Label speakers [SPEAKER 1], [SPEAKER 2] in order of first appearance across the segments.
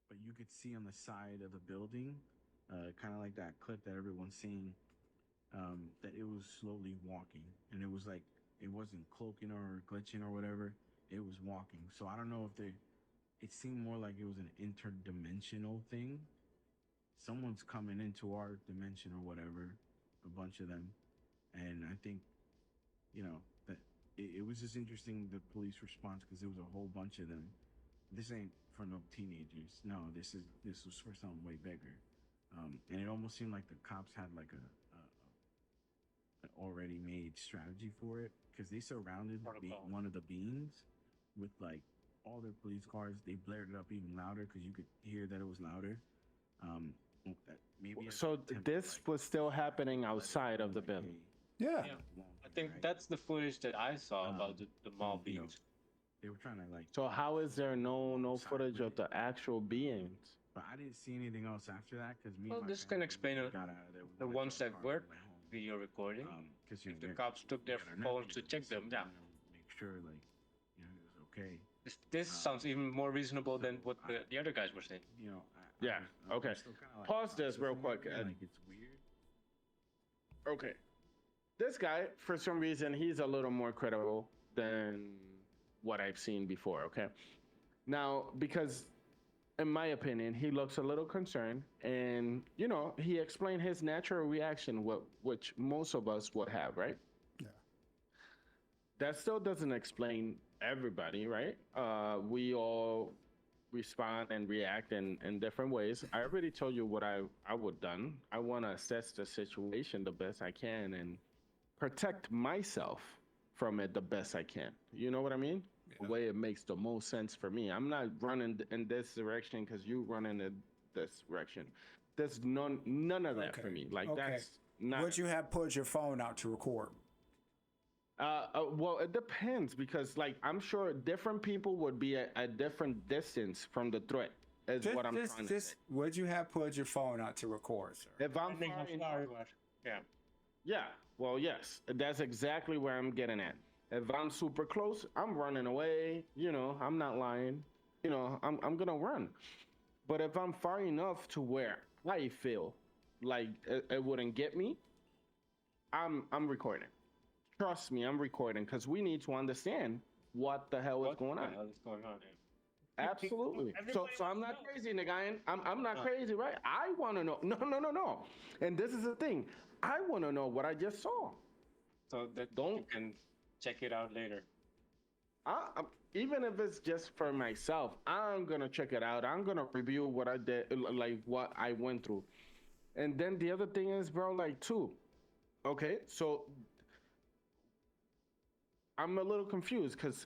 [SPEAKER 1] But you could see on the side of the building, kind of like that clip that everyone's seeing, that it was slowly walking, and it was like it wasn't cloaking or glitching or whatever. It was walking. So I don't know if they. It seemed more like it was an interdimensional thing. Someone's coming into our dimension or whatever, a bunch of them, and I think, that it was just interesting the police response because there was a whole bunch of them. This ain't for no teenagers. No, this was for something way bigger, and it almost seemed like the cops had like an already made strategy for it because they surrounded one of the beams with like all their police cars. They blared it up even louder because you could hear that it was louder. Um, maybe
[SPEAKER 2] So this was still happening outside of the building.
[SPEAKER 3] Yeah.
[SPEAKER 4] I think that's the footage that I saw about the mall beings.
[SPEAKER 1] They were trying to like.
[SPEAKER 2] So how is there no footage of the actual beings?
[SPEAKER 1] But I didn't see anything else after that because me.
[SPEAKER 4] Well,
[SPEAKER 1] and my
[SPEAKER 4] this can
[SPEAKER 1] family
[SPEAKER 4] explain it.
[SPEAKER 1] got out of there. We
[SPEAKER 4] The
[SPEAKER 1] went
[SPEAKER 4] ones
[SPEAKER 1] to our
[SPEAKER 4] that
[SPEAKER 1] car,
[SPEAKER 4] were
[SPEAKER 1] we went home.
[SPEAKER 4] video recording.
[SPEAKER 1] Because
[SPEAKER 4] If the cops took their phones to check them, yeah.
[SPEAKER 1] Make sure, like, it was okay.
[SPEAKER 4] This sounds even more reasonable than what the other guys were saying.
[SPEAKER 2] Yeah. Okay. Pause this real quick.
[SPEAKER 1] Like it's weird.
[SPEAKER 2] Okay. This guy, for some reason, he's a little more credible than what I've seen before. Okay. Now, because in my opinion, he looks a little concerned, and he explained his natural reaction, which most of us would have, right?
[SPEAKER 3] Yeah.
[SPEAKER 2] That still doesn't explain everybody, right? We all respond and react in different ways. I already told you what I would done. I want to assess the situation the best I can and protect myself from it the best I can. You know what I mean? Yeah. The way it makes the most sense for me. I'm not running in this direction because you running in this direction. There's none of that for me. Like that's not.
[SPEAKER 3] Would you have pulled your phone out to record?
[SPEAKER 2] Well, it depends because, like, I'm sure different people would be at a different distance from the threat. Is what I'm trying to say.
[SPEAKER 3] Would you have pulled your phone out to record, sir?
[SPEAKER 2] If I'm
[SPEAKER 4] yeah.
[SPEAKER 2] Yeah. Well, yes, that's exactly where I'm getting at. If I'm super close, I'm running away. I'm not lying. I'm gonna run. But if I'm far enough to where I feel like it wouldn't get me, I'm recording. Trust me, I'm recording because we need to understand what the hell is going on.
[SPEAKER 4] What the hell is going on here?
[SPEAKER 2] Absolutely. So I'm not crazy, nigga. I'm not crazy, right? I want to know. No. And this is the thing. I want to know what I just saw.
[SPEAKER 4] So that you can check it out later.
[SPEAKER 2] Even if it's just for myself, I'm gonna check it out. I'm gonna review what I did, like what I went through. And then the other thing is, bro, like too. Okay, so I'm a little confused because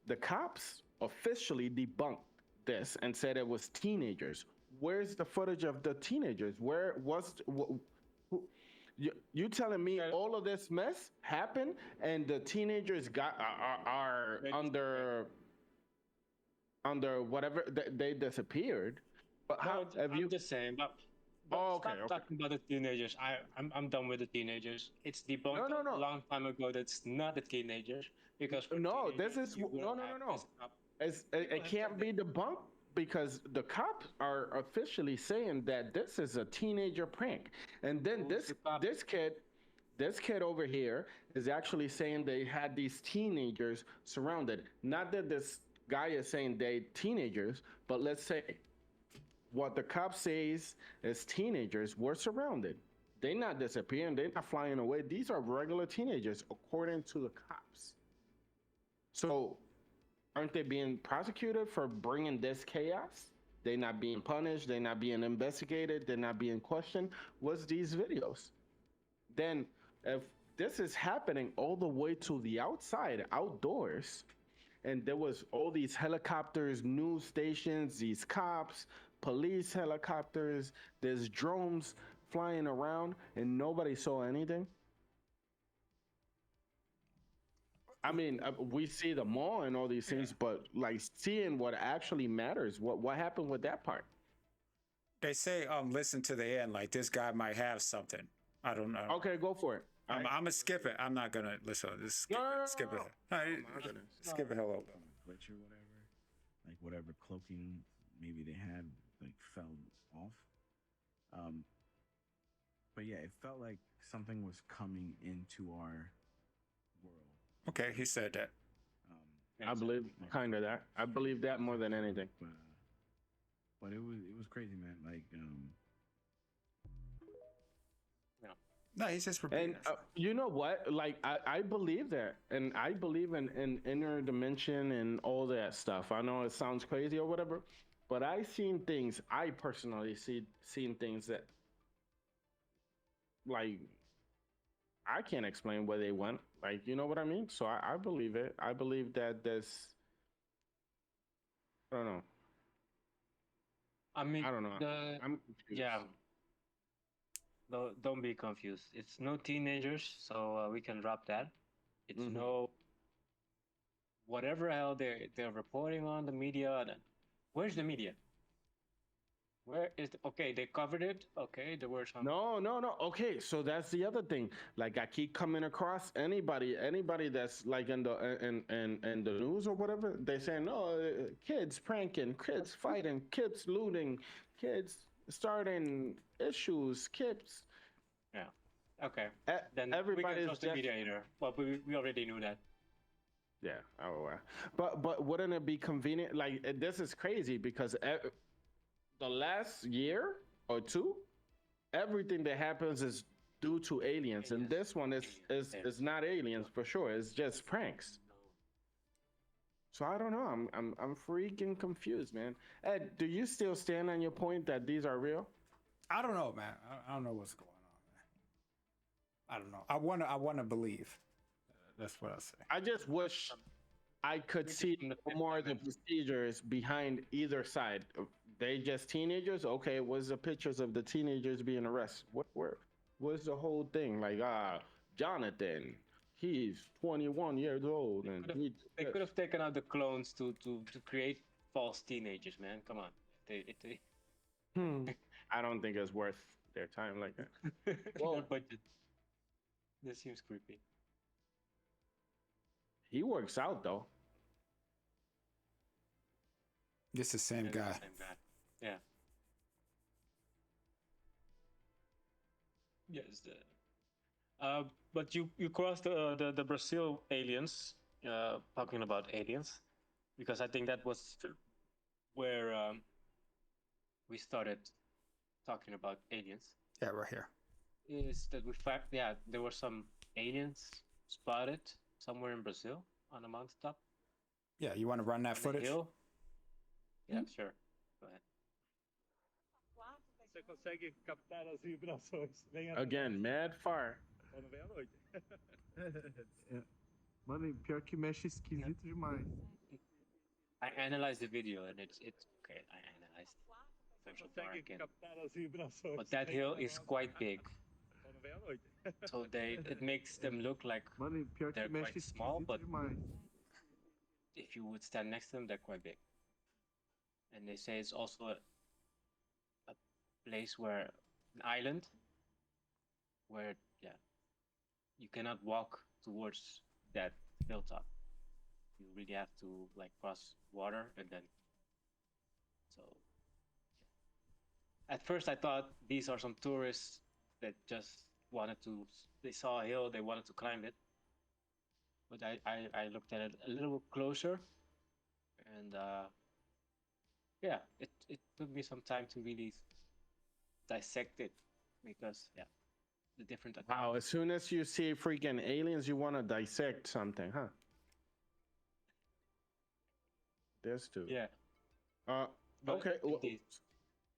[SPEAKER 2] the cops officially debunked this and said it was teenagers. Where's the footage of the teenagers? Where was you telling me all of this mess happened and the teenagers are under whatever they disappeared? But how have you?
[SPEAKER 4] I'm just saying, but stop talking about the teenagers. I'm done with the teenagers. It's debunked a long time ago. That's not the teenagers because
[SPEAKER 2] this is no. It can't be debunked because the cops are officially saying that this is a teenager prank, and then this kid over here is actually saying they had these teenagers surrounded. Not that this guy is saying they teenagers, but let's say what the cop says is teenagers were surrounded. They're not disappearing. They're not flying away. These are regular teenagers, according to the cops. So, aren't they being prosecuted for bringing this chaos? They're not being punished. They're not being investigated. They're not being questioned. What's these videos? Then, if this is happening all the way to the outside, outdoors, and there was all these helicopters, news stations, these cops, police helicopters, there's drones flying around, and nobody saw anything. I mean, we see the mall and all these things, but like seeing what actually matters, what happened with that part?
[SPEAKER 3] They say listen to the end. Like this guy might have something. I don't know.
[SPEAKER 2] Okay, go for it.
[SPEAKER 3] I'm gonna skip it. I'm not gonna listen. Just skip it. Skip it. No,
[SPEAKER 2] Oh my goodness.
[SPEAKER 3] skip it. Hello.
[SPEAKER 1] Glitch or whatever, like whatever cloaking maybe they had like fell off. But yeah, it felt like something was coming into our world.
[SPEAKER 3] Okay, he said that.
[SPEAKER 2] I believe kind of that. I believe that more than anything.
[SPEAKER 1] But it was crazy, man. Like
[SPEAKER 3] No, he's just repeating.
[SPEAKER 2] And you know what? Like I believe that, and I believe in inner dimension and all that stuff. I know it sounds crazy or whatever, but I seen things. I personally seen things that, like, I can't explain where they went. Like, you know what I mean? So I believe it. I believe that there's. I don't know.
[SPEAKER 4] I mean,
[SPEAKER 2] I don't know. I'm confused.
[SPEAKER 4] Yeah. Don't be confused. It's no teenagers, so we can drop that. It's no whatever hell they're reporting on the media. Where's the media? Where is okay? They covered it. Okay, there were some.
[SPEAKER 2] No. Okay, so that's the other thing. Like I keep coming across anybody that's like in the news or whatever. They say no, kids pranking, kids fighting, kids looting, kids starting issues, kids.
[SPEAKER 4] Yeah. Okay. Then
[SPEAKER 2] Everybody's
[SPEAKER 4] we can trust the media either. Well, we already knew that.
[SPEAKER 2] Yeah. Oh, wow. But wouldn't it be convenient? Like this is crazy because the last year or two, everything that happens is due to aliens, and this one is not aliens for sure. It's just pranks. So I don't know. I'm freaking confused, man. Ed, do you still stand on your point that these are real?
[SPEAKER 3] I don't know, man. I don't know what's going on, man. I don't know. I wanna believe. That's what I say.
[SPEAKER 2] I just wish I could see more of the procedures behind either side. They just teenagers? Okay, what's the pictures of the teenagers being arrested? What's the whole thing? Like, Jonathan, he's 21 years old, and
[SPEAKER 4] they could have taken out the clones to create false teenagers, man. Come on.
[SPEAKER 2] I don't think it's worth their time like that.
[SPEAKER 4] Well, budget. This seems creepy.
[SPEAKER 2] He works out though.
[SPEAKER 3] This is the same guy.
[SPEAKER 4] Same guy. Yeah. Yes. But you crossed the Brazil aliens, talking about aliens, because I think that was where we started talking about aliens.
[SPEAKER 3] Yeah, right here.
[SPEAKER 4] Is that we found? Yeah, there were some aliens spotted somewhere in Brazil on a mountaintop.
[SPEAKER 3] Yeah, you want to run that footage?
[SPEAKER 4] Hill. Yeah, sure. Go ahead.
[SPEAKER 5] Você consegue captar as vibrações.
[SPEAKER 2] Again, mad fire.
[SPEAKER 5] Quando vem à noite.
[SPEAKER 1] Mano, pior que mexe esquisito demais.
[SPEAKER 4] I analyzed the video and it's okay. I analyzed Central Park,
[SPEAKER 5] Consegue captar as vibrações.
[SPEAKER 4] but that hill is quite big,
[SPEAKER 5] Quando vem à noite.
[SPEAKER 4] so it makes them look like
[SPEAKER 1] Mano, pior
[SPEAKER 4] they're
[SPEAKER 1] que mexe
[SPEAKER 4] quite small,
[SPEAKER 1] esquisito
[SPEAKER 4] but
[SPEAKER 1] demais.
[SPEAKER 4] if you would stand next to them, they're quite big. And they say it's also a place where an island where you cannot walk towards that hilltop. You really have to like cross water and then. So at first I thought these are some tourists that just they saw a hill, they wanted to climb it. But I looked at it a little closer, and it took me some time to really dissect it, because the different accounts.
[SPEAKER 2] Wow, as soon as you see freaking aliens, you want to dissect something, huh? There's two.
[SPEAKER 4] Yeah. But
[SPEAKER 2] Okay.
[SPEAKER 4] indeed.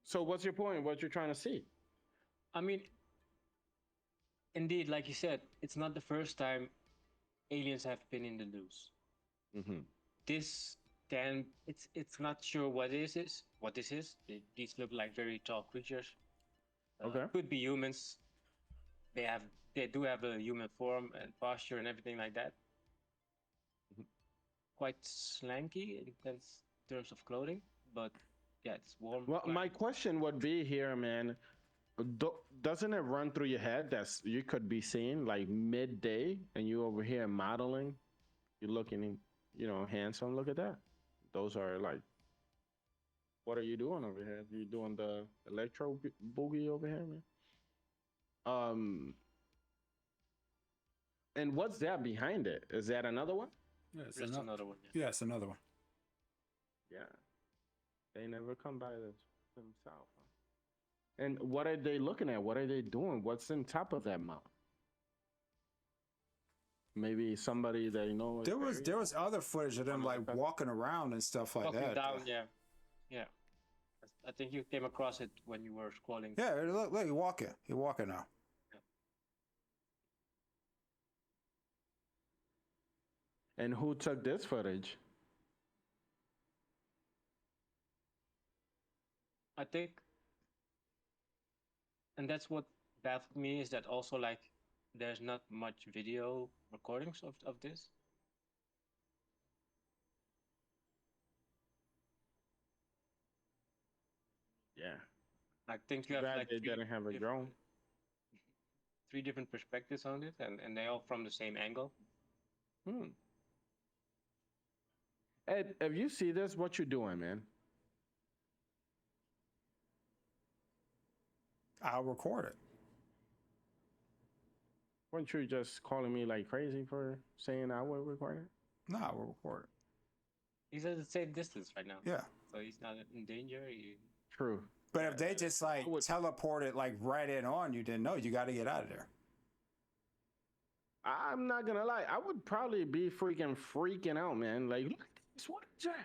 [SPEAKER 2] So what's your point? What you're trying to see?
[SPEAKER 4] I mean, indeed, like you said, it's not the first time aliens have been in the news.
[SPEAKER 2] Mm-hmm.
[SPEAKER 4] It's not sure what this is. These look like very tall creatures.
[SPEAKER 2] Okay.
[SPEAKER 4] Could be humans. They do have a human form and posture and everything like that. Quite slanky in terms of clothing, but yeah, it's warm.
[SPEAKER 2] Well, my
[SPEAKER 4] climate.
[SPEAKER 2] question would be here, man. Doesn't it run through your head that you could be seeing like midday and you over here modeling? You're looking, handsome. Look at that. Those are like, what are you doing over here? You doing the electro boogie over here, man? Um, and what's that behind it? Is that another one?
[SPEAKER 3] Yeah, it's
[SPEAKER 4] Just
[SPEAKER 3] another.
[SPEAKER 4] another one. Yeah.
[SPEAKER 3] Yeah, it's another one.
[SPEAKER 2] Yeah, they never come by themselves. Huh? And what are they looking at? What are they doing? What's in top of that mountain? Maybe somebody they know.
[SPEAKER 3] There was other footage of them like walking around and stuff like
[SPEAKER 4] Walking
[SPEAKER 3] that.
[SPEAKER 4] down, yeah. I think you came across it when you were scrolling.
[SPEAKER 3] Yeah, look, he's walking. He's walking now.
[SPEAKER 2] And who took this footage?
[SPEAKER 4] I think, and that's what baffled me is that also like there's not much video recordings of this.
[SPEAKER 2] Yeah,
[SPEAKER 4] I think you have
[SPEAKER 2] glad
[SPEAKER 4] like
[SPEAKER 2] they didn't have a drone.
[SPEAKER 4] three different perspectives on it, and they all from the same angle.
[SPEAKER 2] Ed, if you see this, what you doing, man?
[SPEAKER 3] I'll record it.
[SPEAKER 2] Weren't you just calling me like crazy for saying I would record it?
[SPEAKER 3] No, I will record it.
[SPEAKER 4] He's at the same distance right now.
[SPEAKER 3] Yeah.
[SPEAKER 4] So he's not in danger.
[SPEAKER 2] True.
[SPEAKER 3] But if they just like teleported like right in on you, then no, you got to get out of there.
[SPEAKER 2] I'm not gonna lie. I would probably be freaking out, man. Like, look at this. What is that?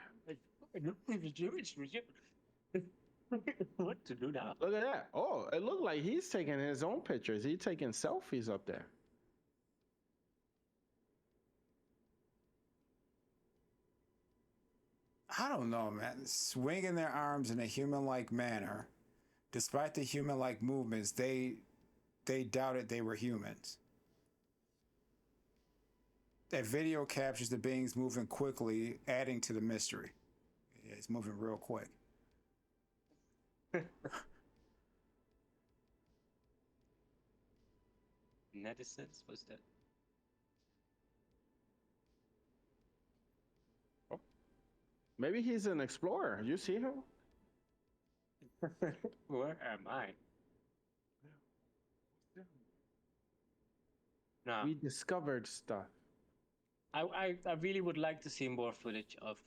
[SPEAKER 4] What to do now?
[SPEAKER 2] Look at that. Oh, it looked like he's taking his own pictures. He's taking selfies up there.
[SPEAKER 3] I don't know, man. Swinging their arms in a human-like manner, despite the human-like movements, they doubted they were humans. That video captures the beings moving quickly, adding to the mystery. Yeah, it's moving real quick.
[SPEAKER 4] Netizens? What's that?
[SPEAKER 2] Maybe he's an explorer. You see him?
[SPEAKER 4] Where am I? No.
[SPEAKER 2] We discovered stuff.
[SPEAKER 4] I really would like to see more footage of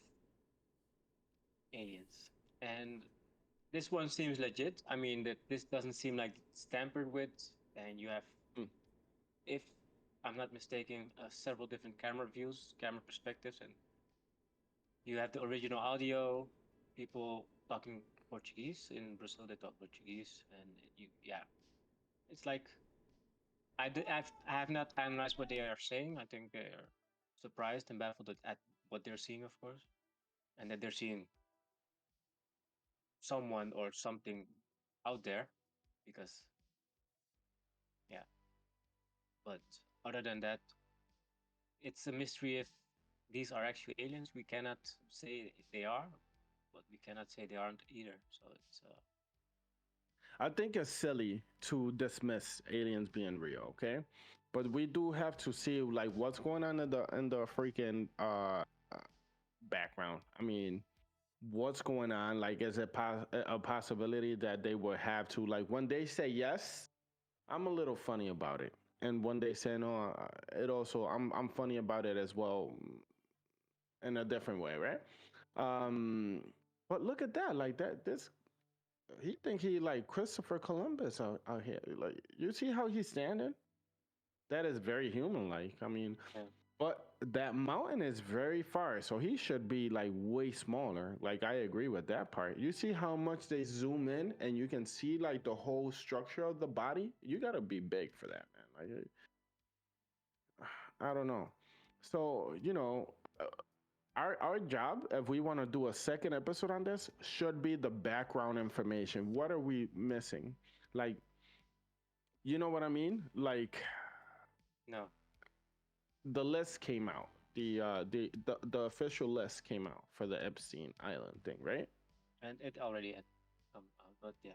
[SPEAKER 4] aliens. And this one seems legit. I mean, that this doesn't seem like it's tampered with. And you have, if I'm not mistaken, several different camera views, camera perspectives. And you have the original audio, people talking Portuguese. In Brazil, they talk Portuguese. And it's like, I have not analyzed what they are saying. I think they're surprised and baffled at what they're seeing, of course, and that they're seeing someone or something out there, because, yeah. But other than that, it's a mystery if these are actually aliens. We cannot say if they are, but we cannot say they aren't either. So it's
[SPEAKER 2] I think it's silly to dismiss aliens being real, okay? But we do have to see like what's going on in the freaking background. I mean, what's going on? Like, is it a possibility that they would have to like when they say yes? I'm a little funny about it, and when they say no, it also I'm funny about it as well, in a different way, right? But look at that, like this. He think he like Christopher Columbus out here. Like, you see how he's standing? That is very human like. I mean, but that mountain is very far, so he should be like way smaller. Like, I agree with that part. You see how much they zoom in and you can see like the whole structure of the body? You got to be big for that, man. Like, I don't know. So, our job, if we want to do a second episode on this, should be the background information. What are we missing? Like, you know what I mean? Like,
[SPEAKER 4] no.
[SPEAKER 2] The list came out. The official list came out for the Epstein Island thing, right?
[SPEAKER 4] and it already had come out. But yeah,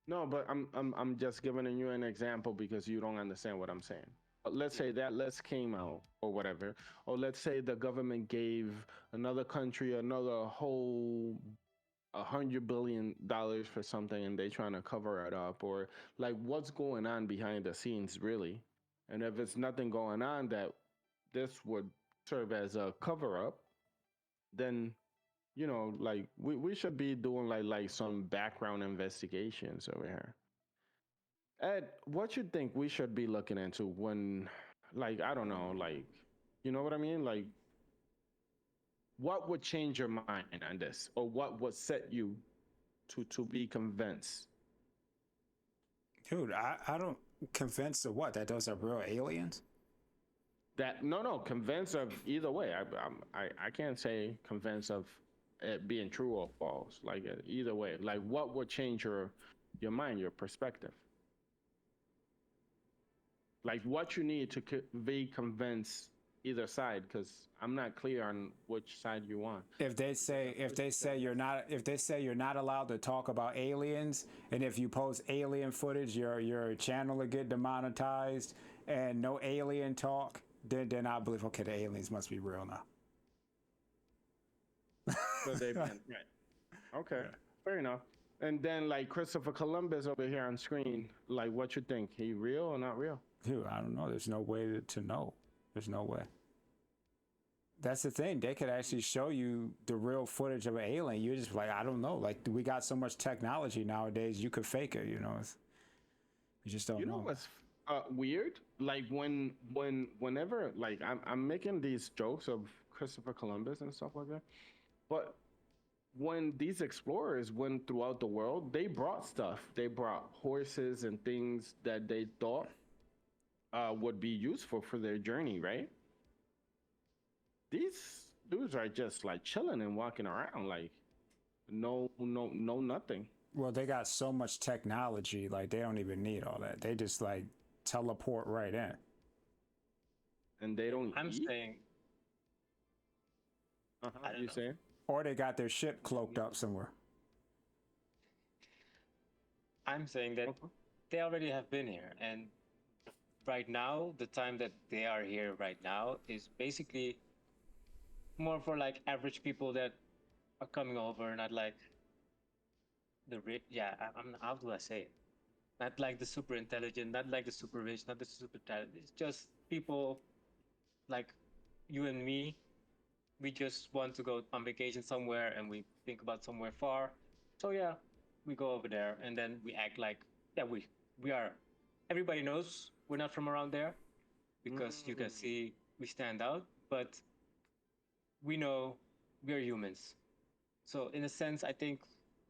[SPEAKER 2] No, but I'm just giving you an example because you don't understand what I'm saying. Let's
[SPEAKER 4] yeah,
[SPEAKER 2] say that list came out or whatever, or let's say the government gave another country another whole $100 billion for something and they trying to cover it up, or like what's going on behind the scenes really. And if it's nothing going on that this would serve as a cover up, then like we should be doing like some background investigations over here. Ed, what you think we should be looking into when, like, I don't know, like, you know what I mean? Like, what would change your mind on this, or what would set you to be convinced?
[SPEAKER 3] Dude, I don't convinced of what that those are real aliens.
[SPEAKER 2] That no, convinced of either way. I can't say convinced of it being true or false. Like either way, like what would change your mind, your perspective? Like what you need to be convinced either side, because I'm not clear on which side you want.
[SPEAKER 3] If they say you're not allowed to talk about aliens, and if you post alien footage, your channel will get demonetized, and no alien talk, then I believe okay, the aliens must be real now.
[SPEAKER 2] So they've been right. Okay, fair enough. And then like Christopher Columbus over here on screen, like what you think? He real or not real?
[SPEAKER 3] Dude, I don't know. There's no way to know. There's no way. That's the thing. They could actually show you the real footage of an alien. You're just like, I don't know. Like we got so much technology nowadays, you could fake it. You just don't know.
[SPEAKER 2] You know what's weird? Like whenever like I'm making these jokes of Christopher Columbus and stuff like that, but when these explorers went throughout the world, they brought stuff. They brought horses and things that they thought would be useful for their journey, right? These dudes are just like chilling and walking around, like no, nothing.
[SPEAKER 3] Well, they got so much technology, like they don't even need all that. They just like teleport right in.
[SPEAKER 2] And they don't.
[SPEAKER 4] I'm
[SPEAKER 2] eat?
[SPEAKER 4] saying. I don't
[SPEAKER 2] You
[SPEAKER 4] know.
[SPEAKER 2] saying?
[SPEAKER 3] Or they got their ship cloaked up somewhere.
[SPEAKER 4] I'm saying that they already have been here, and right now, the time that they are here right now is basically more for like average people that are coming over, not like the rich. Yeah, I'm. How do I say it? Not like the super intelligent, not like the super rich, not the super talented. It's just people like you and me. We just want to go on vacation somewhere, and we think about somewhere far. So yeah, we go over there, and then we act like yeah, we are. Everybody knows we're not from around there because you can see we stand out, but we know we are humans. So in a sense, I think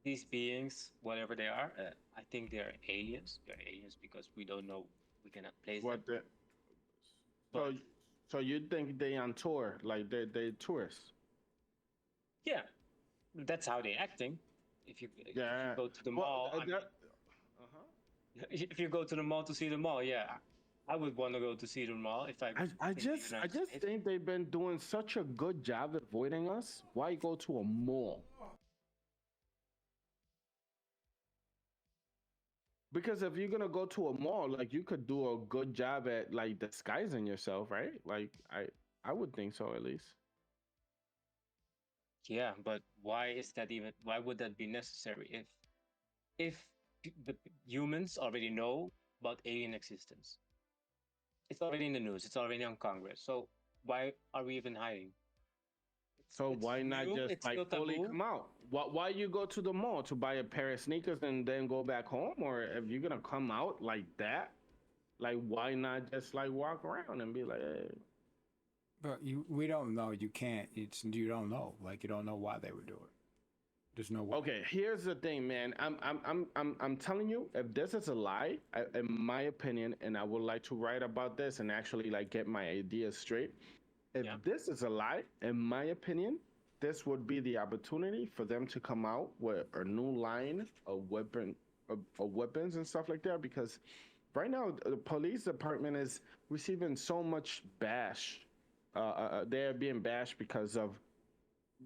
[SPEAKER 4] these beings, whatever they are, I think they are aliens. They're aliens because we don't know, we cannot place
[SPEAKER 2] What
[SPEAKER 4] them.
[SPEAKER 2] the? So,
[SPEAKER 4] But
[SPEAKER 2] so you think they on tour, like they tourists?
[SPEAKER 4] yeah, that's how they're acting. If you
[SPEAKER 2] Yeah.
[SPEAKER 4] go to the
[SPEAKER 2] Well,
[SPEAKER 4] mall, I mean, if you go to the mall to see the mall, yeah, I would want to go to see the mall if I.
[SPEAKER 2] I
[SPEAKER 4] in the
[SPEAKER 2] just
[SPEAKER 4] United States.
[SPEAKER 2] think they've been doing such a good job avoiding us. Why go to a mall? Because if you're gonna go to a mall, like you could do a good job at like disguising yourself, right? Like I would think so at least.
[SPEAKER 4] Yeah, but why is that even? Why would that be necessary if the humans already know about alien existence? It's already in the news. It's already on Congress. So why are we even hiding?
[SPEAKER 2] So
[SPEAKER 4] It's
[SPEAKER 2] why not
[SPEAKER 4] new,
[SPEAKER 2] just
[SPEAKER 4] it's
[SPEAKER 2] like
[SPEAKER 4] still
[SPEAKER 2] fully
[SPEAKER 4] taboo.
[SPEAKER 2] come out? Why you go to the mall to buy a pair of sneakers and then go back home? Or if you're gonna come out like that, like why not just like walk around and be like, hey.
[SPEAKER 3] But we don't know. You can't. You don't know. Like you don't know why they would do it. There's no way.
[SPEAKER 2] Okay, here's the thing, man. I'm telling you, if this is a lie, in my opinion, and I would like to write about this and actually like get my ideas straight. If
[SPEAKER 4] Yeah.
[SPEAKER 2] this is a lie, in my opinion, this would be the opportunity for them to come out with a new line of weapons and stuff like that. Because right now, the police department is receiving so much bash. They're being bashed because of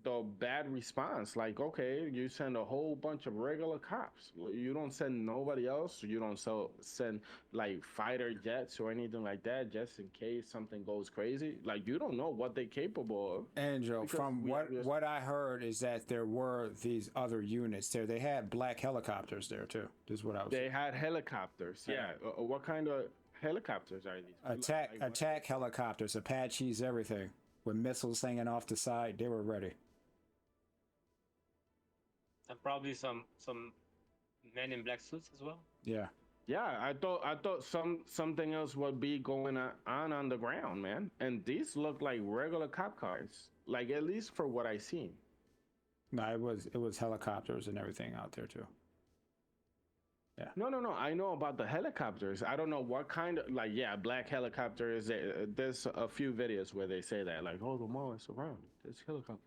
[SPEAKER 2] the bad response. Like, okay, you send a whole bunch of regular cops. You don't send nobody else. You don't send like fighter jets or anything like that, just in case something goes crazy. Like, you don't know what they're capable of.
[SPEAKER 3] Angel,
[SPEAKER 2] Because
[SPEAKER 3] from what I heard is that there were these other units there. They had black helicopters there too. This is what I was.
[SPEAKER 2] They had helicopters. Yeah. What kind of helicopters are these?
[SPEAKER 3] Attack helicopters, Apaches, everything, with missiles hanging off the side. They were ready.
[SPEAKER 4] And probably some men in black suits as well.
[SPEAKER 3] Yeah.
[SPEAKER 2] Yeah, I thought something else would be going on the ground, man. And these look like regular cop cars, like at least for what I seen.
[SPEAKER 3] No, it was helicopters and everything out there too. Yeah.
[SPEAKER 2] No. I know about the helicopters. I don't know what kind of black helicopters. There's a few videos where they say that, like, oh, the mall is surrounded. There's helicopters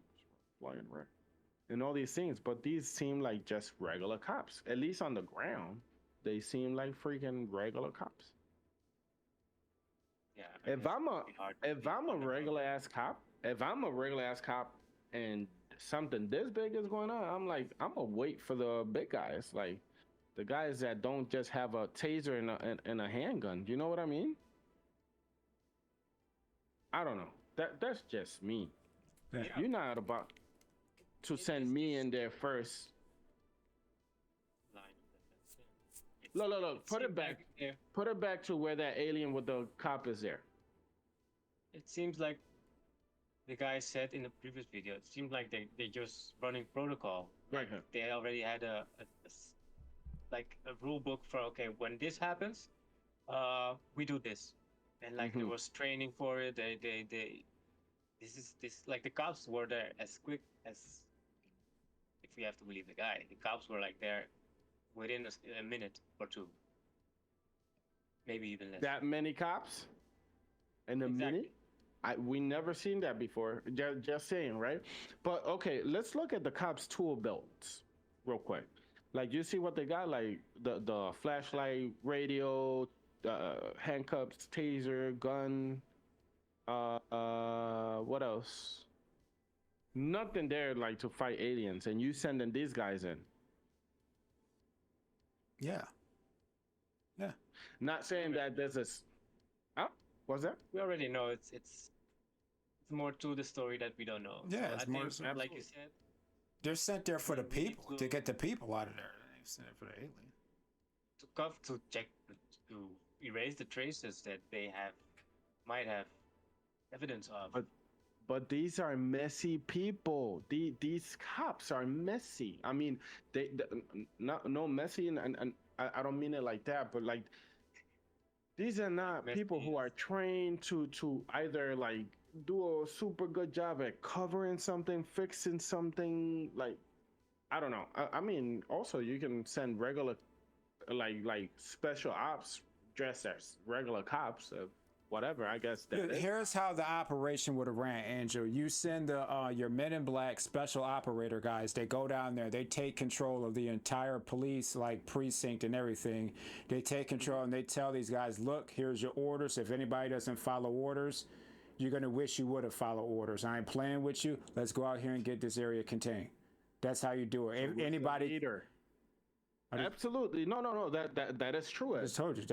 [SPEAKER 2] flying around, and all these things. But these seem like just regular cops, at least on the ground. They seem like freaking regular cops.
[SPEAKER 4] Yeah.
[SPEAKER 2] If I'm a regular ass cop, and something this big is going on, I'm gonna wait for the big guys, like the guys that don't just have a taser and a handgun. You know what I mean? I don't know. That's just me.
[SPEAKER 3] Yeah.
[SPEAKER 2] You're not about to send me in there first. Look. Put it back. Put it back to where that alien with the cop is there.
[SPEAKER 4] It seems like the guy said in the previous video. It seemed like they just running protocol.
[SPEAKER 2] Right.
[SPEAKER 4] They already had a rule book for, okay, when this happens, we do this, and like there was training for it. This like the cops were there as quick as, if we have to believe the guy, the cops were like there within a minute or two, maybe even less.
[SPEAKER 2] That many cops in a minute? We never seen that before. Just saying, right? But okay, let's look at the cops' tool belts real quick. Like, you see what they got? Like the flashlight, radio, handcuffs, taser, gun. What else? Nothing there like to fight aliens, and you sending these guys in.
[SPEAKER 3] Yeah.
[SPEAKER 2] Not saying that there's a. What's that?
[SPEAKER 4] We already know it's more to the story that we don't know.
[SPEAKER 3] Yeah,
[SPEAKER 4] so
[SPEAKER 3] it's
[SPEAKER 4] I
[SPEAKER 3] more.
[SPEAKER 4] think, like you said,
[SPEAKER 3] They're sent there for the
[SPEAKER 4] we need
[SPEAKER 3] people to get the people out of there. They sent it for the alien.
[SPEAKER 4] to check to erase the traces that they might have evidence of.
[SPEAKER 2] But these are messy people. These cops are messy. I mean, they no messy, and I don't mean it like that, but like, these are not people who are trained to either like do a super good job at covering something, fixing something. Like, I don't know. I mean, also you can send regular like special ops dressed as regular cops. Whatever, I guess.
[SPEAKER 3] Here's how the operation would have ran, Angel. You send your men in black special operator guys. They go down there. They take control of the entire police like precinct and everything. They take control and they tell these guys, look, here's your orders. If anybody doesn't follow orders, you're gonna wish you would have followed orders. I ain't playing with you. Let's go out here and get this area contained. That's how you do it. If anybody.
[SPEAKER 2] Leader. Absolutely. No. That is true.
[SPEAKER 3] I just told you.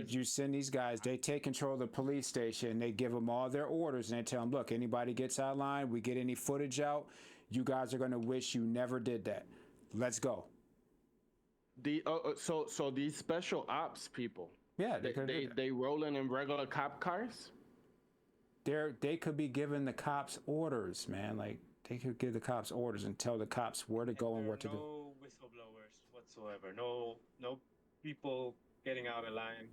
[SPEAKER 3] You send these guys, they take control of the police station, they give them all their orders, and they tell them, look, anybody gets out of line, we get any footage out, you guys are going to wish you never did that. Let's go.
[SPEAKER 2] So these special ops people,
[SPEAKER 3] yeah,
[SPEAKER 2] they rolling in regular cop cars?
[SPEAKER 3] They could be giving the cops orders, man. Like, they could give the cops orders and tell the cops where to go and what to do.
[SPEAKER 4] Whistleblowers whatsoever. No people getting out of line.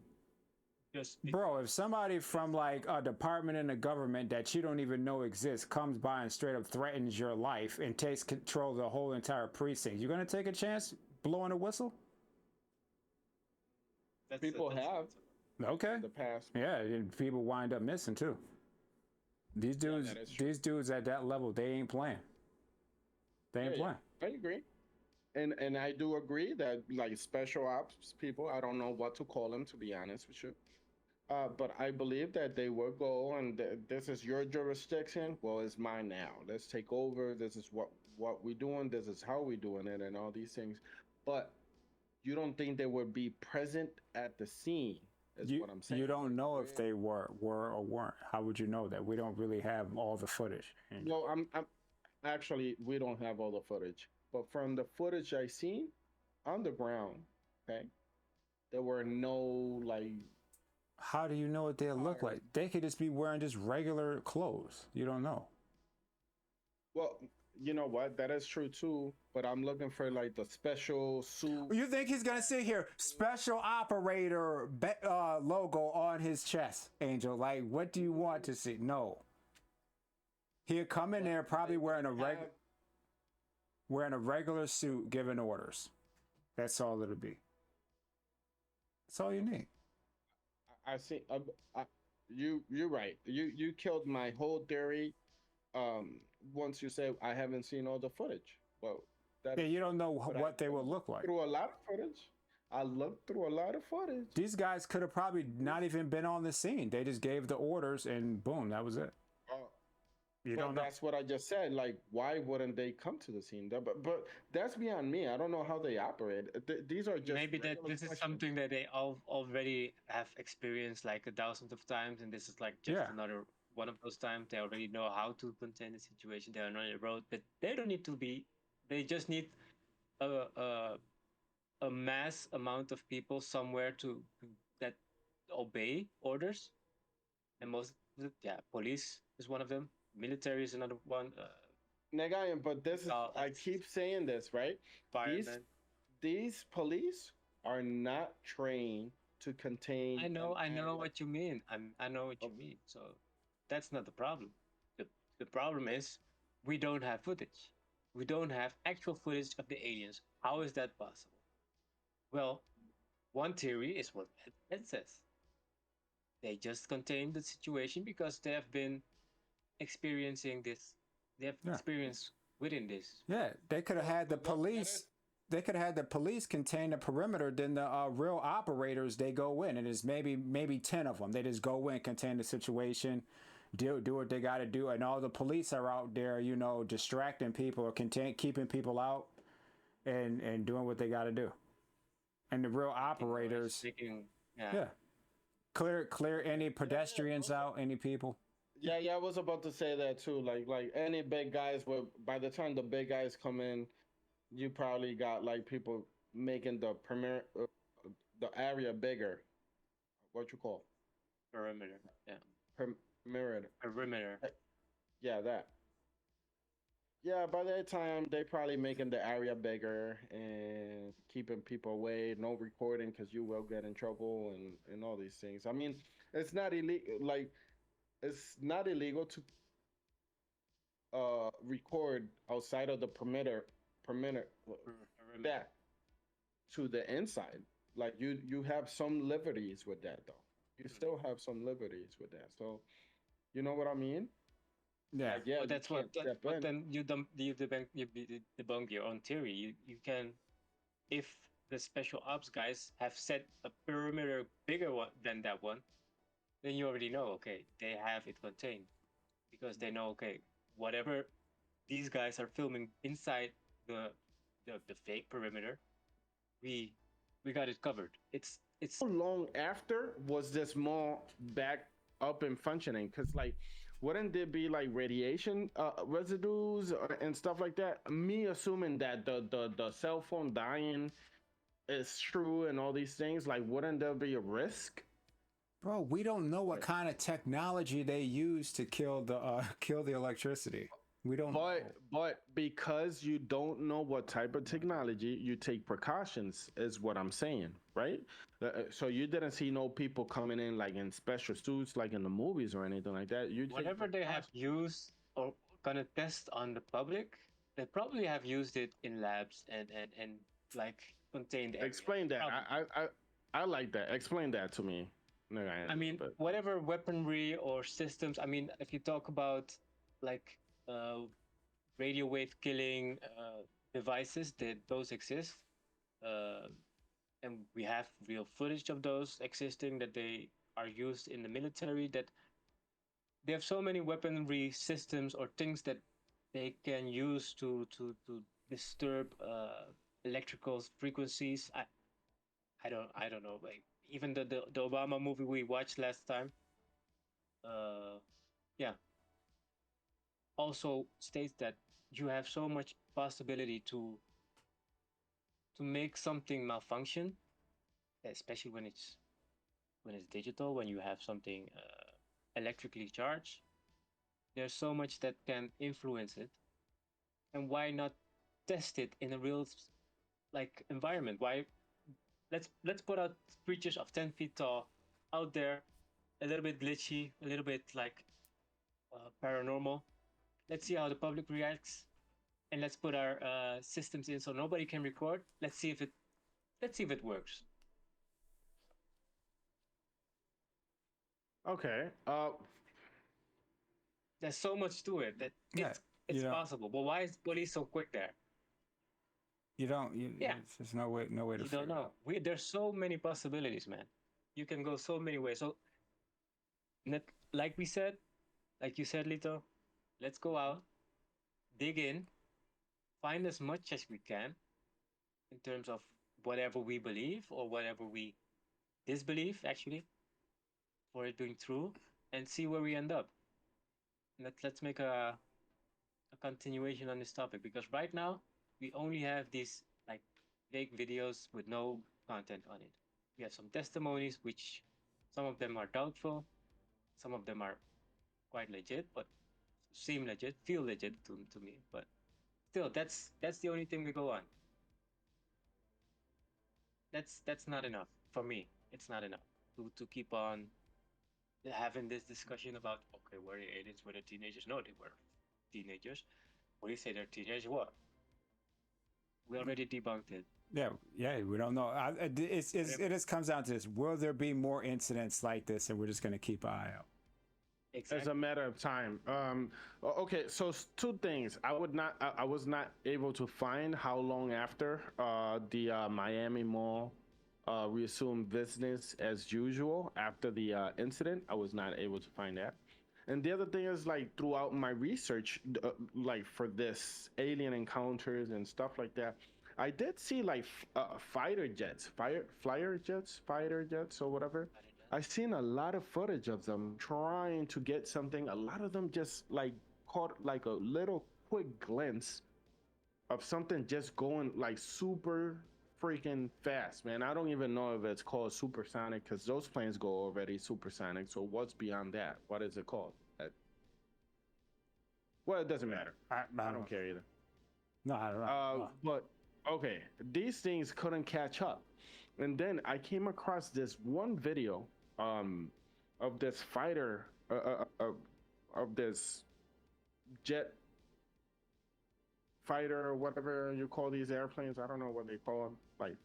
[SPEAKER 3] Bro, if somebody from like a department in the government that you don't even know exists comes by and straight up threatens your life and takes control of the whole entire precinct, you gonna take a chance blowing a whistle?
[SPEAKER 2] People have.
[SPEAKER 3] Okay.
[SPEAKER 2] The past.
[SPEAKER 3] Yeah, and people wind up missing too. These dudes at that level, they ain't playing. They ain't playing.
[SPEAKER 2] I agree. And I do agree that like special ops people, I don't know what to call them, to be honest with you. But I believe that they will go, and this is your jurisdiction. Well, it's mine now. Let's take over. This is what we doing. This is how we doing it, and all these things. But you don't think they would be present at the scene? Is
[SPEAKER 3] You
[SPEAKER 2] what I'm saying.
[SPEAKER 3] you don't know if
[SPEAKER 2] Where-
[SPEAKER 3] they were or weren't. How would you know that? We don't really have all the footage.
[SPEAKER 2] Well, I'm actually we don't have all the footage, but from the footage I seen on the ground, okay, there were no like.
[SPEAKER 3] How do you know what they look like? They could just be wearing just regular clothes. You don't know.
[SPEAKER 2] Well, you know what? That is true too. But I'm looking for like the special suit.
[SPEAKER 3] You think he's gonna sit here, special operator logo on his chest, Angel? Like, what do you want to see? No. He'll come in there probably wearing a regular suit, giving orders. That's all it'll be. That's all you need.
[SPEAKER 2] I see. You're right. You killed my whole theory. Once you say I haven't seen all the footage. Well, that
[SPEAKER 3] Yeah, you don't know what they will look like.
[SPEAKER 2] through a lot of footage. I looked through a lot of footage.
[SPEAKER 3] These guys could have probably not even been on the scene. They just gave the orders and boom, that was it. You
[SPEAKER 2] But
[SPEAKER 3] don't know.
[SPEAKER 2] that's what I just said. Like, why wouldn't they come to the scene? But that's beyond me. I don't know how they operate. These are just
[SPEAKER 4] Maybe that
[SPEAKER 2] regular
[SPEAKER 4] this is
[SPEAKER 2] questions.
[SPEAKER 4] something that they already have experienced like 1,000 of times, and this is like just
[SPEAKER 3] Yeah.
[SPEAKER 4] another one of those times. They already know how to contain the situation. They are on the road, but they don't need to be. They just need a a mass amount of people somewhere to that obey orders, and most of the, police is one of them. Military is another one.
[SPEAKER 2] Negayan, but this is I keep saying this, right?
[SPEAKER 4] Firemen.
[SPEAKER 2] These police are not trained to contain.
[SPEAKER 4] I know
[SPEAKER 2] an area.
[SPEAKER 4] what you mean. I know what you mean. So that's not the problem. The problem is we don't have footage. We don't have actual footage of the aliens. How is that possible? Well, one theory is what it says. They just contain the situation because they have been experiencing this. They have experience within this.
[SPEAKER 3] Yeah, they could have had the police. They could have had the police contain the perimeter. Then the real operators, they go in, and it's maybe 10 of them. They just go in, contain the situation, do what they got to do, and all the police are out there, distracting people or keeping people out, and doing what they got to do. And the real operators, yeah, clear any pedestrians out, any people.
[SPEAKER 2] Yeah, I was about to say that too. Like any big guys, by the time the big guys come in, you probably got like people making the the area bigger. What you call?
[SPEAKER 4] Perimeter. Yeah.
[SPEAKER 2] Perimeter.
[SPEAKER 4] Perimeter.
[SPEAKER 2] Yeah, that. Yeah, by that time they probably making the area bigger and keeping people away. No recording because you will get in trouble and all these things. I mean, it's not illegal. Like, it's not illegal to record outside of the perimeter that to the inside. Like you have some liberties with that though. You still have some liberties with that. So you know what I mean?
[SPEAKER 3] Yeah.
[SPEAKER 2] Like, yeah.
[SPEAKER 4] But that's what. But then you debunk your own theory. You can, if the special ops guys have set a perimeter bigger than that one, then you already know. Okay, they have it contained because they know. Okay, whatever these guys are filming inside the fake perimeter, we got it covered. It's
[SPEAKER 2] How long after was this mall back up and functioning? Because like, wouldn't there be like radiation residues and stuff like that? Me assuming that the cell phone dying is true and all these things, like, wouldn't there be a risk?
[SPEAKER 3] Bro, we don't know what kind of technology they use to kill the electricity. We don't.
[SPEAKER 2] But because you don't know what type of technology, you take precautions, is what I'm saying, right? So you didn't see no people coming in like in special suits, like in the movies or anything like that.
[SPEAKER 4] Whatever they have used or gonna test on the public, they probably have used it in labs and like contained areas.
[SPEAKER 2] Explain that. I like that. Explain that to me. No,
[SPEAKER 4] I mean, whatever weaponry or systems. I mean, if you talk about like radio wave killing devices, those exist, and we have real footage of those existing that they are used in the military, that they have so many weaponry systems or things that they can use to disturb electrical frequencies. I don't know. Like even the Obama movie we watched last time, uh, yeah, also states that you have so much possibility to make something malfunction, especially when it's digital, when you have something electrically charged. There's so much that can influence it, and why not test it in a real like environment? Why let's put out creatures of 10 feet tall out there, a little bit glitchy, a little bit like paranormal. Let's see how the public reacts, and let's put our systems in so nobody can record. Let's see if it works.
[SPEAKER 2] Okay.
[SPEAKER 4] There's so much to it that
[SPEAKER 3] Yeah,
[SPEAKER 4] it's
[SPEAKER 3] you know,
[SPEAKER 4] possible. But why is police so quick there?
[SPEAKER 3] you don't. You,
[SPEAKER 4] Yeah,
[SPEAKER 3] There's just no way to
[SPEAKER 4] you
[SPEAKER 3] figure
[SPEAKER 4] don't
[SPEAKER 3] it
[SPEAKER 4] know.
[SPEAKER 3] out.
[SPEAKER 4] There's so many possibilities, man. You can go so many ways. So, like we said, like you said, Lito, let's go out, dig in, find as much as we can in terms of whatever we believe or whatever we disbelieve, actually, for it being true, and see where we end up. Let's make a continuation on this topic, because right now we only have these like vague videos with no content on it. We have some testimonies, which some of them are doubtful, some of them are quite legit, but seem legit, feel legit to me. But still, that's the only thing we go on. That's not enough for me. It's not enough to keep on having this discussion about, okay, were they aliens? Were they teenagers? No, they were teenagers. What do you say they're teenagers? What? We already debunked it.
[SPEAKER 3] Yeah, yeah, we don't know. It just comes down to this: will there be more incidents like this, and we're just going to keep an eye out?
[SPEAKER 2] As
[SPEAKER 4] Exactly.
[SPEAKER 2] a matter of time. Okay, so two things. I was not able to find how long after the Miami Mall resumed business as usual after the incident. I was not able to find that. And the other thing is, like, throughout my research, like for this alien encounters and stuff like that, I did see like fighter jets or whatever. I've seen a lot of footage of them trying to get something. A lot of them just like caught like a little quick glimpse of something just going like super freaking fast, man. I don't even know if it's called supersonic because those planes go already supersonic. So what's beyond that? What is it called? Well, it doesn't matter. I don't care either.
[SPEAKER 3] No, I don't know.
[SPEAKER 2] But okay, these things couldn't catch up. And then I came across this one video of this fighter of this jet fighter or whatever you call these airplanes. I don't know what they call them, like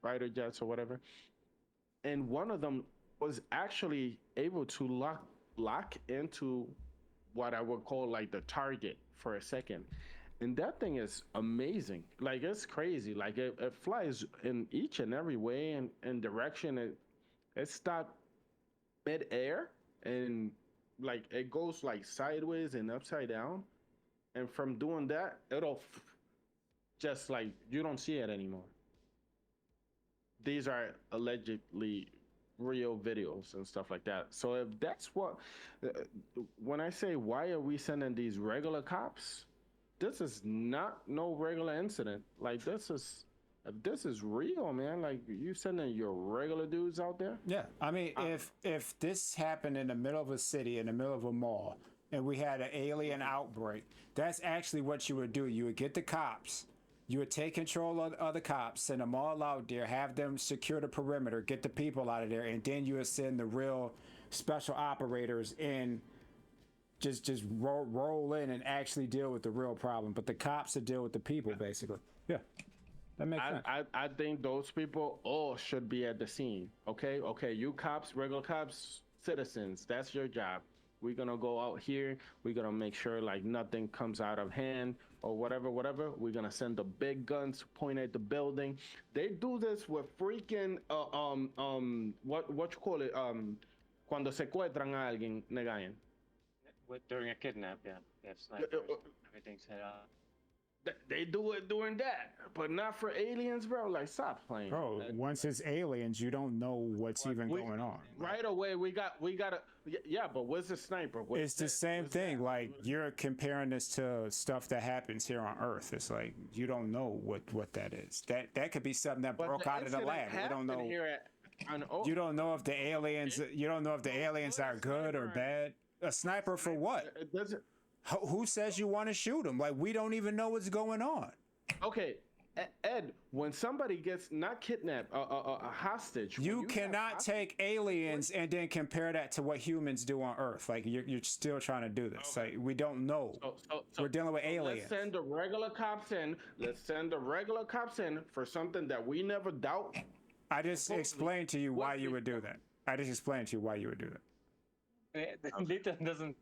[SPEAKER 2] fighter jets or whatever. And one of them was actually able to lock into what I would call like the target for a second. And that thing is amazing. Like it's crazy. Like it flies in each and every way and direction. It stopped mid-air and like it goes like sideways and upside down. And from doing that, it'll just like you don't see it anymore. These are allegedly real videos and stuff like that. So if that's what, uh, when I say why are we sending these regular cops, this is not no regular incident. Like if this is real, man. Like you sending your regular dudes out there.
[SPEAKER 3] Yeah, I mean, if this happened in the middle of a city, in the middle of a mall, and we had an alien outbreak, that's actually what you would do. You would get the cops. You would take control of the cops, send them all out there, have them secure the perimeter, get the people out of there, and then you would send the real special operators in, just roll in and actually deal with the real problem. But the cops would deal with the people, basically. Yeah, that makes sense.
[SPEAKER 2] I think those people all should be at the scene. Okay, you cops, regular cops, citizens, that's your job. We're gonna go out here. We're gonna make sure like nothing comes out of hand or whatever. We're gonna send the big guns to point at the building. They do this with freaking what you call it cuando secuestran a alguien, Negayan.
[SPEAKER 4] During a kidnap, yeah, they have snipers, everything set up.
[SPEAKER 2] They do it during that, but not for aliens, bro. Like, stop playing.
[SPEAKER 3] Bro, once it's aliens, you don't know what's even going on.
[SPEAKER 2] Right away, we gotta. Yeah, but what's the sniper?
[SPEAKER 3] It's the same thing. Like, you're comparing this to stuff that happens here on Earth. It's like you don't know what that is. That could be something that broke out of the lab. You don't know. You don't know if the aliens. You don't know if the aliens are good or bad. A sniper for what?
[SPEAKER 2] It doesn't.
[SPEAKER 3] Who says you want to shoot them? Like, we don't even know what's going on.
[SPEAKER 2] Okay, Ed, when somebody gets not kidnapped, a hostage,
[SPEAKER 3] you cannot take aliens and then compare that to what humans do on Earth. Like, you're still trying to do this. Like, we don't know. We're dealing with aliens.
[SPEAKER 2] Let's send the regular cops in. Let's send the regular cops in for something that we never doubt.
[SPEAKER 3] I just explained to you why you would do that. I just explained to you why you would do that.
[SPEAKER 4] Nathan doesn't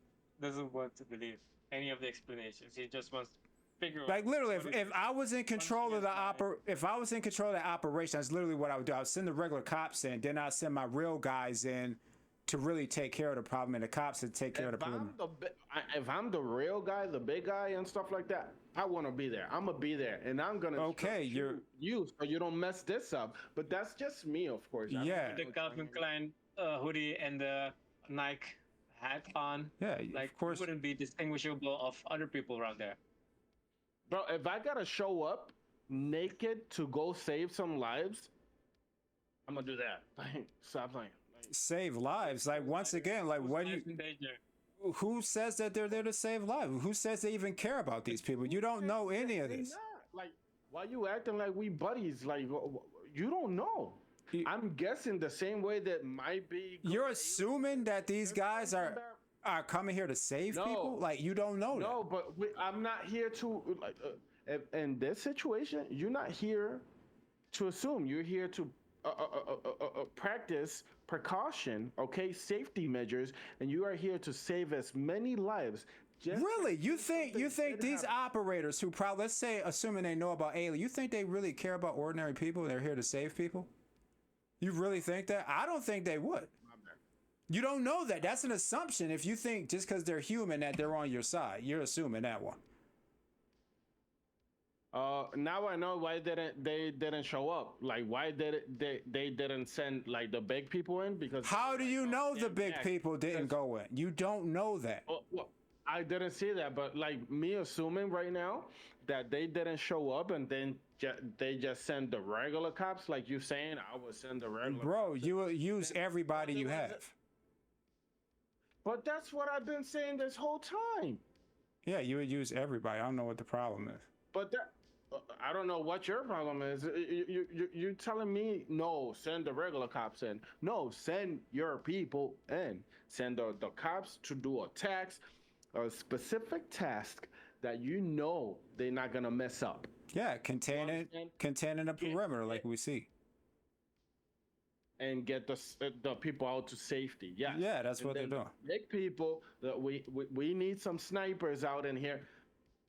[SPEAKER 4] want to believe any of the explanations. He just wants to figure out.
[SPEAKER 3] Like, literally, if I was in control of the operation, that's literally what I would do. I would send the regular cops in, then I'd send my real guys in to really take care of the problem, and the cops would take care of the problem.
[SPEAKER 2] If I'm the real guy, the big guy, and stuff like that, I want to be there. I'm gonna be there, and I'm gonna
[SPEAKER 3] you're
[SPEAKER 2] you so you don't mess this up. But that's just me, of course.
[SPEAKER 3] Yeah.
[SPEAKER 4] The Calvin Klein hoodie and the Nike hat on.
[SPEAKER 3] Yeah,
[SPEAKER 4] like,
[SPEAKER 3] of course.
[SPEAKER 4] You wouldn't be distinguishable of other people around there.
[SPEAKER 2] Bro, if I gotta show up naked to go save some lives, I'm gonna do that. Stop playing.
[SPEAKER 3] Save lives. Like, once again, like, what do you? Who says that they're there to save lives? Who says they even care about these people? You don't know any of this.
[SPEAKER 2] Like, why you acting like we buddies? Like, you don't know. I'm guessing the same way that might be.
[SPEAKER 3] You're assuming that these guys are coming here to save people? Like, you don't know that.
[SPEAKER 2] No, but I'm not here to, like, in this situation, you're not here to assume. You're here to practice precaution, okay, safety measures, and you are here to save as many lives.
[SPEAKER 3] Really? You think these operators who probably, let's say, assuming they know about aliens, you think they really care about ordinary people? They're here to save people? You really think that? I don't think they would. You don't know that. That's an assumption. If you think just because they're human that they're on your side, you're assuming that one.
[SPEAKER 2] Now I know why they didn't show up. Like, why did they didn't send, like, the big people in? Because
[SPEAKER 3] how do you know the big people didn't go in? You don't know that.
[SPEAKER 2] Well, I didn't see that, but, like, me assuming right now that they didn't show up and then they just send the regular cops, like you saying, I would send the regular.
[SPEAKER 3] Bro, you will use everybody you have.
[SPEAKER 2] But that's what I've been saying this whole time.
[SPEAKER 3] Yeah, you would use everybody. I don't know what the problem is.
[SPEAKER 2] But that. I don't know what your problem is. You're telling me, no, send the regular cops in. No, send your people in. Send the cops to do a specific task that you know they're not going to mess up.
[SPEAKER 3] Yeah, containing a perimeter like we see.
[SPEAKER 2] And get the people out to safety. Yes.
[SPEAKER 3] Yeah, that's what they're doing.
[SPEAKER 2] Big people, that we need some snipers out in here.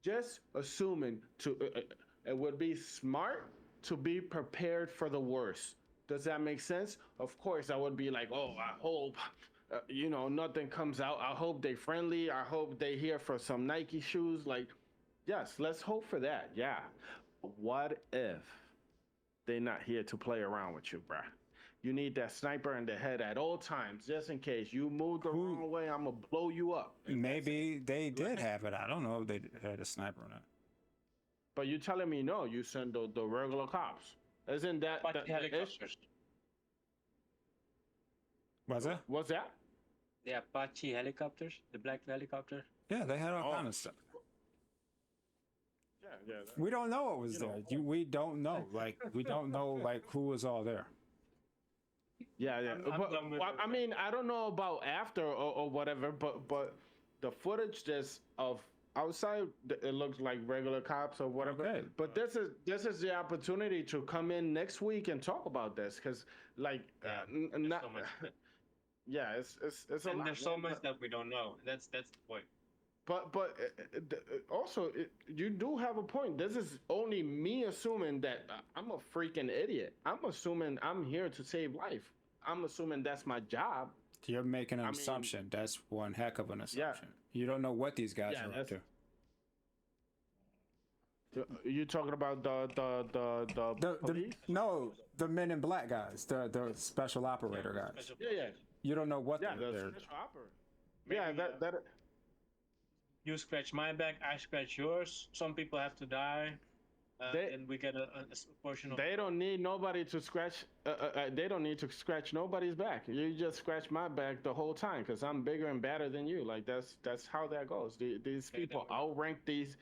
[SPEAKER 2] Just assuming it would be smart to be prepared for the worst. Does that make sense? Of course, I would be like, oh, I hope, nothing comes out. I hope they friendly. I hope they here for some Nike shoes. Like, yes, let's hope for that. Yeah. What if they're not here to play around with you, bruh? You need that sniper in the head at all times, just in case you move the wrong way. I'm gonna blow you up.
[SPEAKER 3] Maybe they did have it. I don't know if they had a sniper or not.
[SPEAKER 2] But you're telling me no, you send the regular cops. Isn't that the
[SPEAKER 4] helicopters?
[SPEAKER 3] What's that?
[SPEAKER 2] What's that?
[SPEAKER 4] The Apache helicopters, the black helicopter.
[SPEAKER 3] Yeah, they had all kind of stuff.
[SPEAKER 2] Yeah.
[SPEAKER 3] We don't know what was there. We don't know. Like, we don't know, like, who was all there.
[SPEAKER 2] Yeah. I mean, I don't know about after or whatever, but the footage just of outside, it looks like regular cops or whatever.
[SPEAKER 3] Okay.
[SPEAKER 2] But this is the opportunity to come in next week and talk about this, because, like, not.
[SPEAKER 4] So much.
[SPEAKER 2] Yeah, it's a
[SPEAKER 4] and
[SPEAKER 2] lot.
[SPEAKER 4] There's so much that we don't know. That's the point.
[SPEAKER 2] But also, you do have a point. This is only me assuming that I'm a freaking idiot. I'm assuming I'm here to save life. I'm assuming that's my job.
[SPEAKER 3] You're making an
[SPEAKER 2] I mean,
[SPEAKER 3] assumption. That's one heck of an
[SPEAKER 2] yeah,
[SPEAKER 3] assumption. You don't know what these guys
[SPEAKER 2] yeah.
[SPEAKER 3] are up to.
[SPEAKER 2] You talking about the police?
[SPEAKER 3] No, the Men in Black guys, the special operator guys.
[SPEAKER 4] Special
[SPEAKER 2] Yeah, yeah,
[SPEAKER 3] You don't know what
[SPEAKER 2] yeah. The
[SPEAKER 3] they're.
[SPEAKER 2] special operator.
[SPEAKER 4] Maybe,
[SPEAKER 2] Yeah, that.
[SPEAKER 4] you scratch my back, I scratch yours. Some people have to die,
[SPEAKER 2] They-
[SPEAKER 4] and we get a portion of.
[SPEAKER 2] They don't need nobody to scratch. They don't need to scratch nobody's back. You just scratch my back the whole time because I'm bigger and badder than you. Like that's how that goes. These
[SPEAKER 4] Okay,
[SPEAKER 2] people
[SPEAKER 4] then-
[SPEAKER 2] outrank these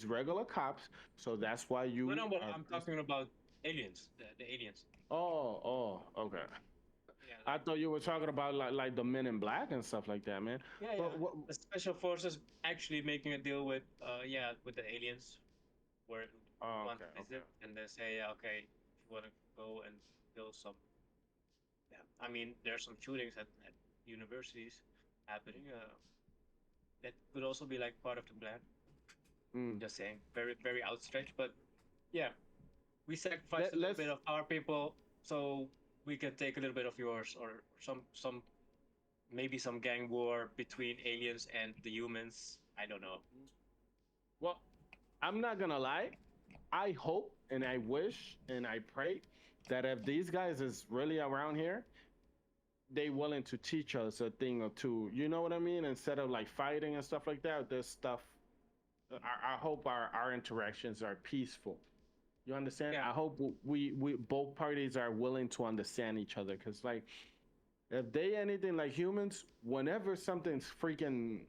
[SPEAKER 2] regular cops, so that's why you.
[SPEAKER 4] No, no, but
[SPEAKER 2] are-
[SPEAKER 4] I'm talking about aliens, the aliens.
[SPEAKER 2] Oh, okay.
[SPEAKER 4] Yeah,
[SPEAKER 2] I thought you were talking about like the Men in Black and stuff like that, man.
[SPEAKER 4] yeah,
[SPEAKER 2] But
[SPEAKER 4] yeah. The special forces actually making a deal with, with the aliens, where
[SPEAKER 2] Oh,
[SPEAKER 4] want to
[SPEAKER 2] okay,
[SPEAKER 4] visit, and they say, yeah, okay, if you want to go and kill some. Yeah, I mean, there's some shootings at universities happening. That could also be like part of the plan.
[SPEAKER 2] Mm.
[SPEAKER 4] Just saying, very, very outstretched, but yeah, we sacrificed a little
[SPEAKER 2] Let's.
[SPEAKER 4] bit of our people so we can take a little bit of yours, or some maybe some gang war between aliens and the humans. I don't know.
[SPEAKER 2] Well, I'm not gonna lie. I hope and I wish and I pray that if these guys is really around here, they willing to teach us a thing or two. You know what I mean? Instead of like fighting and stuff like that, this stuff. I hope our interactions are peaceful. You understand?
[SPEAKER 4] Yeah.
[SPEAKER 2] I hope we both parties are willing to understand each other. Cause like, if they anything like humans, whenever something's freaking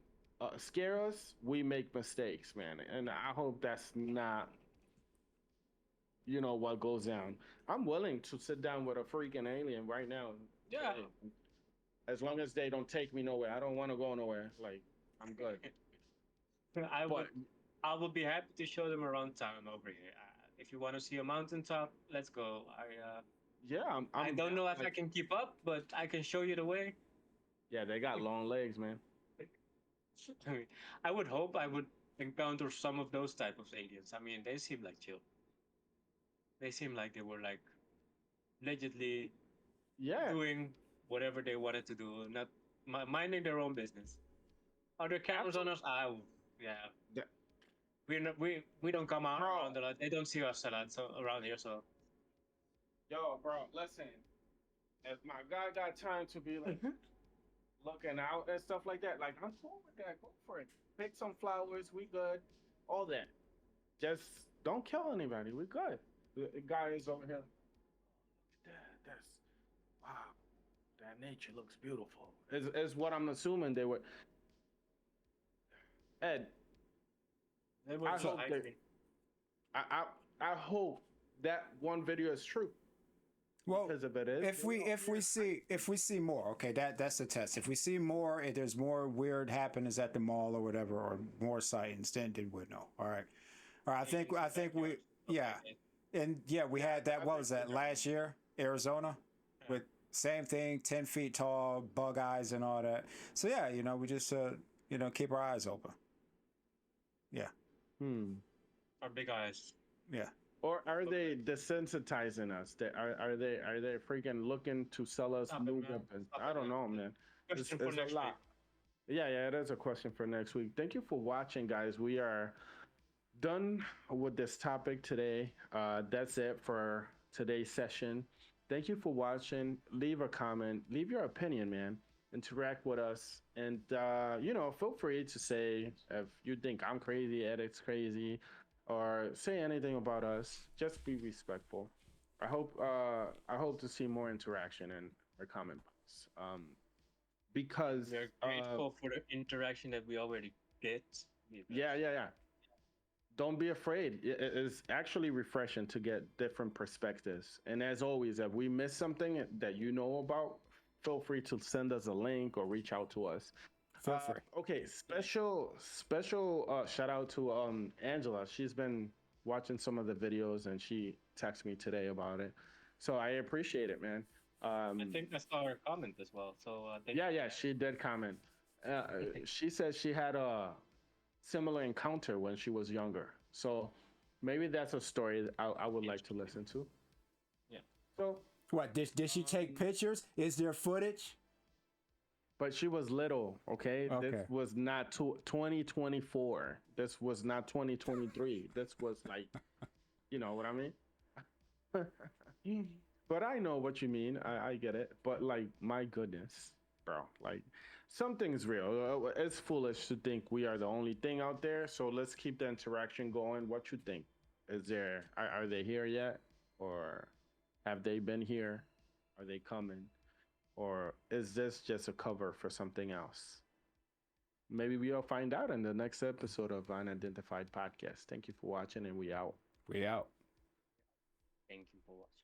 [SPEAKER 2] scare us, we make mistakes, man. And I hope that's not what goes down. I'm willing to sit down with a freaking alien right now.
[SPEAKER 4] Yeah.
[SPEAKER 2] As long as they don't take me nowhere. I don't want to go nowhere. Like, I'm good.
[SPEAKER 4] I would be happy to show them around town over here. If you want to see a mountaintop, let's go.
[SPEAKER 2] Yeah,
[SPEAKER 4] I don't know if I
[SPEAKER 2] like-
[SPEAKER 4] can keep up, but I can show you the way.
[SPEAKER 2] Yeah, they got long legs, man.
[SPEAKER 4] I mean, I would hope I would encounter some of those type of aliens. I mean, they seem like chill. They seem like they were like allegedly
[SPEAKER 2] Yeah.
[SPEAKER 4] doing whatever they wanted to do, not minding their own business. Are there cameras on us? Yeah.
[SPEAKER 2] Yeah.
[SPEAKER 4] We don't come out
[SPEAKER 2] Bro.
[SPEAKER 4] around a lot. They don't see us a lot around here, so.
[SPEAKER 2] Yo, bro, listen. If my guy got time to be like looking out and stuff like that, like I'm cool with that. Go for it. Pick some flowers. We good. All that. Just don't kill anybody. We good. The guy is over here. That's wow. That nature looks beautiful. Is what I'm assuming they were. Ed,
[SPEAKER 4] They were
[SPEAKER 2] I
[SPEAKER 4] so
[SPEAKER 2] hope
[SPEAKER 4] angry.
[SPEAKER 2] I hope that one video is true.
[SPEAKER 3] Well,
[SPEAKER 2] Because if it is,
[SPEAKER 3] if we see more, okay, that's a test. If we see more, if there's more weird happenings at the mall or whatever, or more sightings, then we'll know. All right. I think we we had that. What was that last year, Arizona, with same thing, 10 feet tall, bug eyes and all that. So yeah, we just keep our eyes open. Yeah.
[SPEAKER 4] Our big eyes.
[SPEAKER 3] Yeah.
[SPEAKER 2] Or are they desensitizing us? Are they freaking looking to sell us
[SPEAKER 4] Stop it,
[SPEAKER 2] new
[SPEAKER 4] man.
[SPEAKER 2] weapons?
[SPEAKER 4] Stop
[SPEAKER 2] I
[SPEAKER 4] it,
[SPEAKER 2] don't
[SPEAKER 4] man.
[SPEAKER 2] know, man.
[SPEAKER 4] Question for next week.
[SPEAKER 2] Yeah, it is a question for next week. Thank you for watching, guys. We are done with this topic today. That's it for today's session. Thank you for watching. Leave a comment. Leave your opinion, man. Interact with us. And, feel free to say if you think I'm crazy, Edic's crazy, or say anything about us. Just be respectful. I hope to see more interaction in our comment box. Because
[SPEAKER 4] We are grateful for the interaction that we already get.
[SPEAKER 2] yeah. Don't be afraid. It is actually refreshing to get different perspectives. And as always, if we miss something that you know about, feel free to send us a link or reach out to us.
[SPEAKER 3] Feel free.
[SPEAKER 2] Okay, special shout out to Angela. She's been watching some of the videos and she texted me today about it. So I appreciate it, man.
[SPEAKER 4] I think I saw her comment as well. So
[SPEAKER 2] Yeah, she did comment. She said she had a similar encounter when she was younger. So maybe that's a story that I would like to listen to.
[SPEAKER 4] Yeah.
[SPEAKER 2] So
[SPEAKER 3] What did she take pictures? Is there footage?
[SPEAKER 2] But she was little, okay?
[SPEAKER 3] Okay.
[SPEAKER 2] This was not 2024. This was not 2023. This was like, you know what I mean? But I know what you mean. I get it. But like, my goodness, bro, like something's real. It's foolish to think we are the only thing out there. So let's keep the interaction going. What you think? Are they here yet? Or have they been here? Are they coming? Or is this just a cover for something else? Maybe we'll find out in the next episode of Unidentified Podcast. Thank you for watching, and we out.
[SPEAKER 3] We out.
[SPEAKER 4] Thank you for watching.